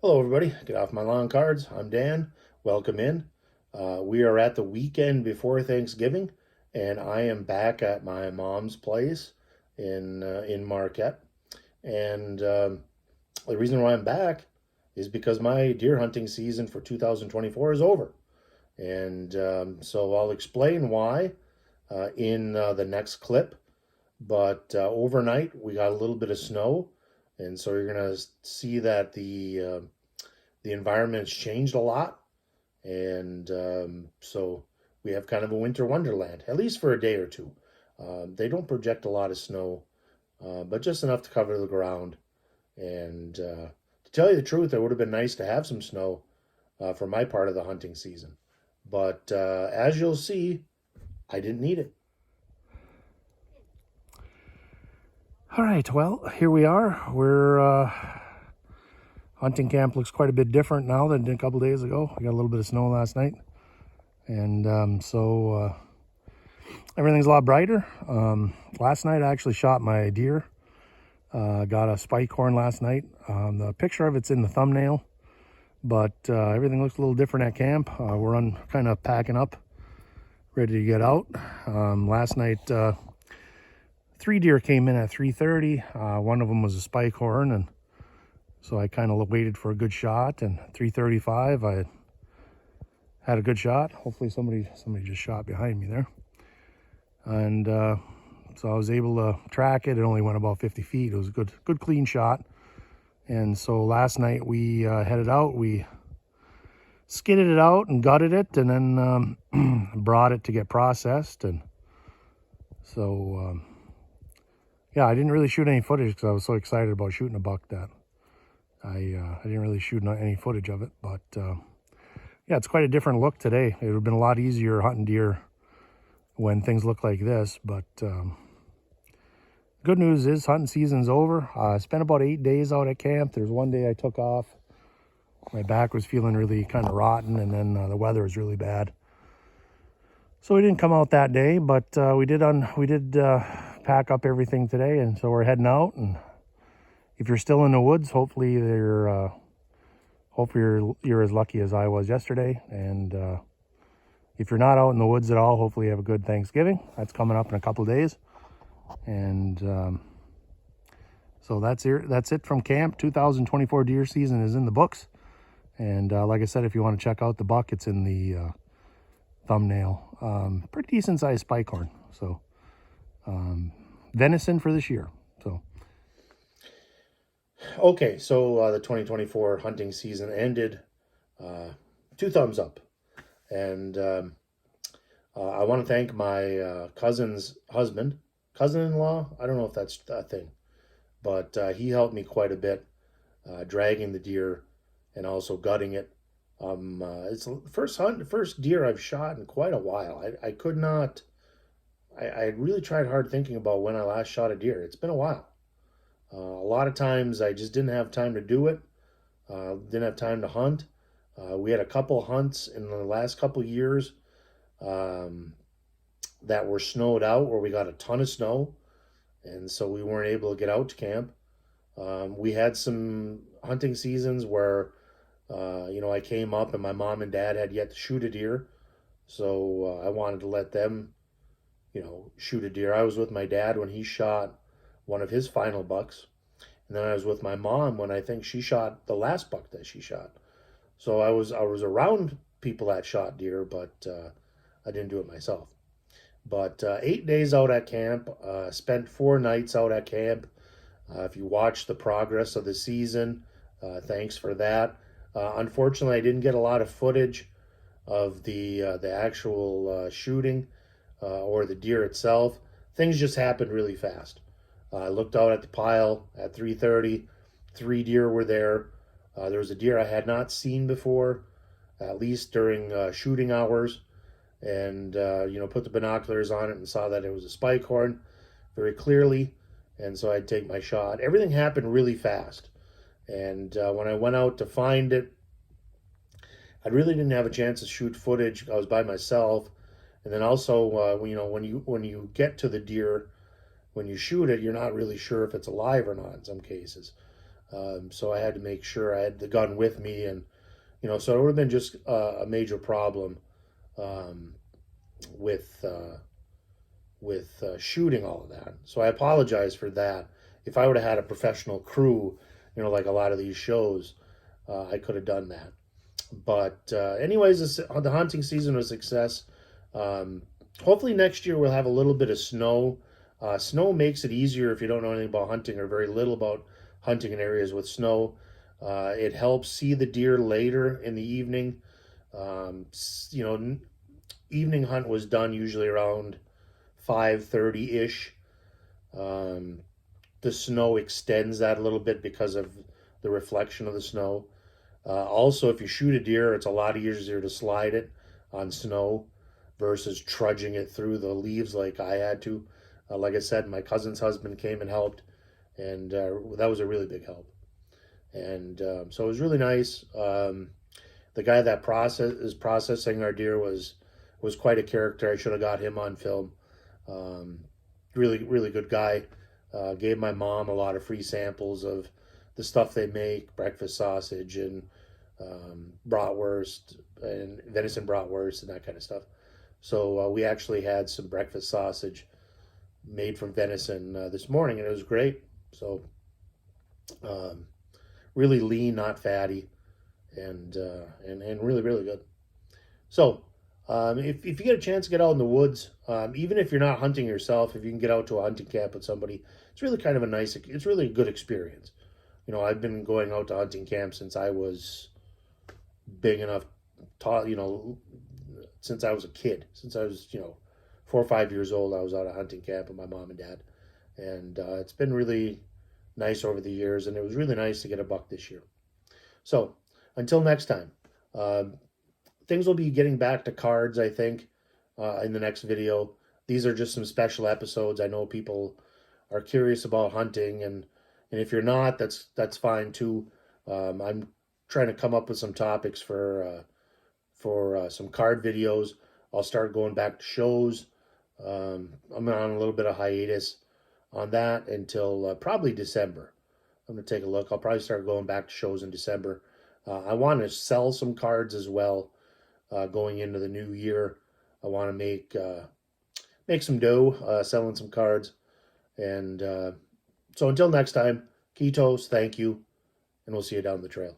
Hello, everybody. Get off my lawn cards. I'm Dan. Welcome in. We are at the weekend before Thanksgiving, and I am back at my mom's place in Marquette. And the reason why I'm back is because my deer hunting season for 2024 is over. And so I'll explain why in the next clip. But overnight, we got a little bit of snow, and so you're gonna see that the environment has changed a lot, and so we have kind of a winter wonderland, at least for a day or two. They don't project a lot of snow, but just enough to cover the ground. And to tell you the truth, it would have been nice to have some snow for my part of the hunting season. But as you'll see, I didn't need it. All right, well, here we are. We're hunting camp looks quite a bit different now than a couple days ago. We got a little bit of snow last night, and so everything's a lot brighter. Last night I actually shot my deer. Got a spike horn last night. The picture of it's in the thumbnail, but everything looks a little different at camp. We're kind of packing up, ready to get out. Last night, 3 deer came in at 3:30. One of them was a spike horn, and so I kind of waited for a good shot. And 3:35, I had a good shot. Hopefully, somebody just shot behind me there, and so I was able to track it. It only went about 50 feet. It was a good clean shot. And so last night we headed out. We skidded it out and gutted it, and then brought it to get processed. And so. Yeah, I didn't really shoot any footage because I was so excited about shooting a buck that I didn't really shoot any footage of it. But yeah, it's quite a different look today. It would have been a lot easier hunting deer when things look like this. But good news is hunting season's over. I spent about 8 days out at camp. There's one day I took off. My back was feeling really kind of rotten, and then the weather was really bad. So we didn't come out that day, but we did pack up everything today, and so we're heading out. And if you're still in the woods, hopefully you're as lucky as I was yesterday. And if you're not out in the woods at all, hopefully you have a good Thanksgiving. That's coming up in a couple of days. And so that's it from camp. 2024 deer season is in the books. And like I said, if you want to check out the buck, it's in the thumbnail. Pretty decent sized spike horn. So venison for this year. So Okay, so the 2024 hunting season ended. 2 thumbs up. And I want to thank my cousin's husband, cousin-in-law. I don't know if that's a thing, but he helped me quite a bit, dragging the deer and also gutting it. It's the first deer I've shot in quite a while. I could not. I really tried hard thinking about when I last shot a deer. It's been a while. A lot of times I just didn't have time to do it. Didn't have time to hunt. We had a couple hunts in the last couple years um, that were snowed out, where we got a ton of snow, and so we weren't able to get out to camp. We had some hunting seasons where, I came up and my mom and dad had yet to shoot a deer, so I wanted to let them, shoot a deer. I was with my dad when he shot one of his final bucks, and then I was with my mom when I think she shot the last buck that she shot. So I was around people that shot deer, but I didn't do it myself. But 8 days out at camp, spent 4 nights out at camp. If you watch the progress of the season, thanks for that. Unfortunately, I didn't get a lot of footage of the actual shooting or the deer itself. Things just happened really fast. I looked out at the pile at 3:30. 3 deer were there. There was a deer I had not seen before, at least during shooting hours, and put the binoculars on it and saw that it was a spike horn very clearly, and so I'd take my shot. Everything happened really fast, and when I went out to find it, I really didn't have a chance to shoot footage. I was by myself, and then also, when you get to the deer, when you shoot it, you're not really sure if it's alive or not in some cases. So I had to make sure I had the gun with me, and so it would have been just a major problem um, with shooting all of that. So I apologize for that. If I would have had a professional crew, like a lot of these shows, I could have done that. But anyways, the hunting season was a success. Um, Hopefully next year we'll have a little bit of snow. Snow makes it easier if you don't know anything about hunting or very little about hunting in areas with snow. It helps see the deer later in the evening. Evening hunt was done usually around 5:30 ish. Um, the snow extends that a little bit because of the reflection of the snow. Also, if you shoot a deer, it's a lot easier to slide it on snow versus trudging it through the leaves like I had to. Like I said, my cousin's husband came and helped, and that was a really big help. And so it was really nice. The guy that is processing our deer was quite a character. I should have got him on film. Um, Really, really good guy. Gave my mom a lot of free samples of the stuff they make, breakfast sausage and bratwurst and venison bratwurst and that kind of stuff. So we actually had some breakfast sausage made from venison this morning, and it was great. So um, really lean, not fatty, and really, really good. So if you get a chance to get out in the woods, even if you're not hunting yourself, if you can get out to a hunting camp with somebody, it's really kind of it's really a good experience. I've been going out to hunting camps since I was big enough, since I was a kid, since I was, 4 or 5 years old, I was out at hunting camp with my mom and dad. And it's been really nice over the years, and it was really nice to get a buck this year. So until next time, things will be getting back to cards, I think, in the next video. These are just some special episodes. I know people are curious about hunting, and if you're not, that's fine too. I'm trying to come up with some topics for some card videos. I'll start going back to shows. I'm on a little bit of hiatus on that until probably December. I'm going to take a look. I'll probably start going back to shows in December. I want to sell some cards as well going into the new year. I want to make some dough selling some cards. And so until next time, Kitos, thank you, and we'll see you down the trail.